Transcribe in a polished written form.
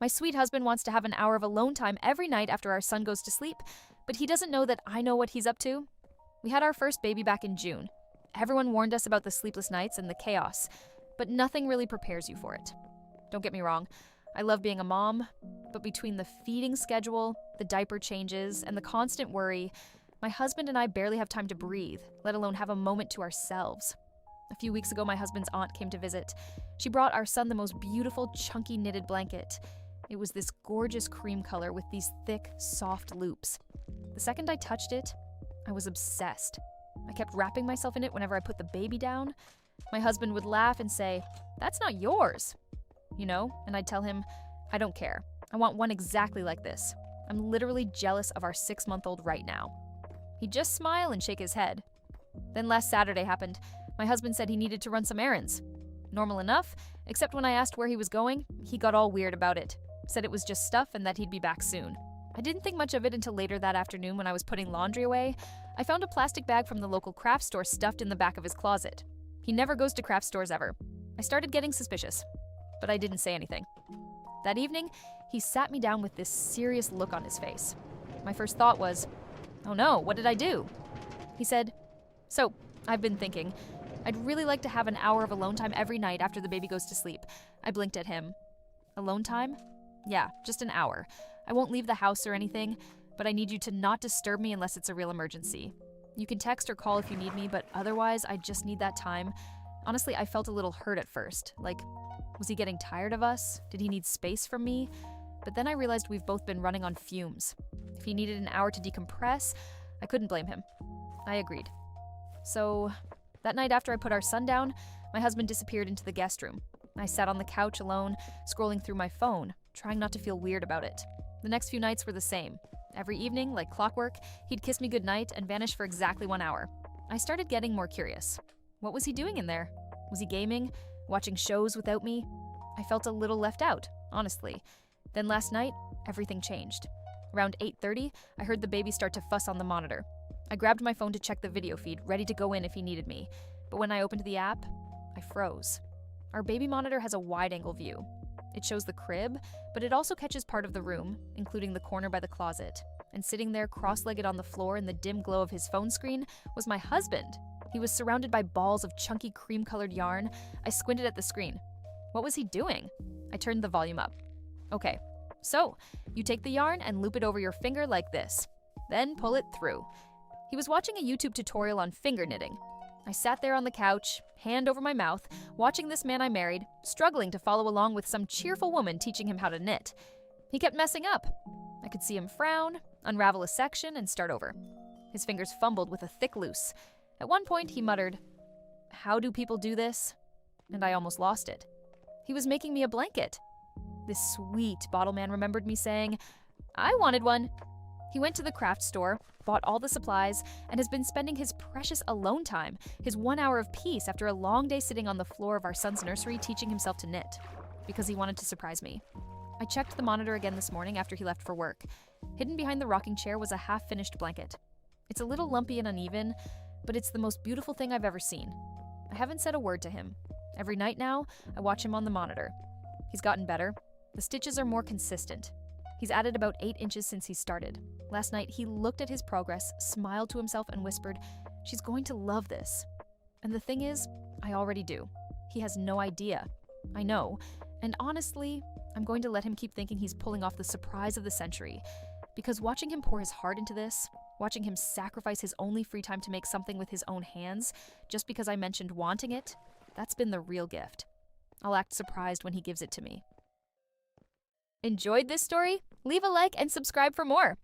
My sweet husband wants to have an hour of alone time every night after our son goes to sleep, but he doesn't know that I know what he's up to. We had our first baby back in June. Everyone warned us about the sleepless nights and the chaos, but nothing really prepares you for it. Don't get me wrong, I love being a mom, but between the feeding schedule, the diaper changes, and the constant worry, my husband and I barely have time to breathe, let alone have a moment to ourselves. A few weeks ago, my husband's aunt came to visit. She brought our son the most beautiful, chunky knitted blanket. It was this gorgeous cream color with these thick, soft loops. The second I touched it, I was obsessed. I kept wrapping myself in it whenever I put the baby down. My husband would laugh and say, "That's not yours." And I'd tell him, "I don't care. I want one exactly like this. I'm literally jealous of our 6-month-old right now." He'd just smile and shake his head. Then last Saturday happened. My husband said he needed to run some errands. Normal enough, except when I asked where he was going, he got all weird about it. Said it was just stuff and that he'd be back soon. I didn't think much of it until later that afternoon when I was putting laundry away. I found a plastic bag from the local craft store stuffed in the back of his closet. He never goes to craft stores ever. I started getting suspicious, but I didn't say anything. That evening, he sat me down with this serious look on his face. My first thought was, "Oh no, what did I do?" He said, "So, I've been thinking. I'd really like to have an hour of alone time every night after the baby goes to sleep." I blinked at him. "Alone time? Yeah, just an hour. I won't leave the house or anything, but I need you to not disturb me unless it's a real emergency. You can text or call if you need me, but otherwise, I just need that time." Honestly, I felt a little hurt at first. Like, was he getting tired of us? Did he need space from me? But then I realized we've both been running on fumes. If he needed an hour to decompress, I couldn't blame him. I agreed. So, that night after I put our son down, my husband disappeared into the guest room. I sat on the couch alone, scrolling through my phone, trying not to feel weird about it. The next few nights were the same. Every evening, like clockwork, he'd kiss me goodnight and vanish for exactly 1 hour. I started getting more curious. What was he doing in there? Was he gaming? Watching shows without me? I felt a little left out, honestly. Then last night, everything changed. Around 8:30, I heard the baby start to fuss on the monitor. I grabbed my phone to check the video feed, ready to go in if he needed me. But when I opened the app, I froze. Our baby monitor has a wide-angle view. It shows the crib, but it also catches part of the room, including the corner by the closet. And sitting there cross-legged on the floor in the dim glow of his phone screen was my husband. He was surrounded by balls of chunky cream-colored yarn. I squinted at the screen. What was he doing? I turned the volume up. Okay, so you take the yarn and loop it over your finger like this. Then pull it through. He was watching a YouTube tutorial on finger knitting. I sat there on the couch, hand over my mouth, watching this man I married, struggling to follow along with some cheerful woman teaching him how to knit. He kept messing up. I could see him frown, unravel a section, and start over. His fingers fumbled with a thick loose. At one point, he muttered, "How do people do this?" And I almost lost it. He was making me a blanket. This sweet bottle man remembered me saying, "I wanted one." He went to the craft store, bought all the supplies, and has been spending his precious alone time, his 1 hour of peace after a long day sitting on the floor of our son's nursery teaching himself to knit, because he wanted to surprise me. I checked the monitor again this morning after he left for work. Hidden behind the rocking chair was a half-finished blanket. It's a little lumpy and uneven, but it's the most beautiful thing I've ever seen. I haven't said a word to him. Every night now, I watch him on the monitor. He's gotten better. The stitches are more consistent. He's added about 8 inches since he started. Last night, he looked at his progress, smiled to himself, and whispered, "She's going to love this." And the thing is, I already do. He has no idea. I know. And honestly, I'm going to let him keep thinking he's pulling off the surprise of the century. Because watching him pour his heart into this, watching him sacrifice his only free time to make something with his own hands, just because I mentioned wanting it, that's been the real gift. I'll act surprised when he gives it to me. Enjoyed this story? Leave a like and subscribe for more.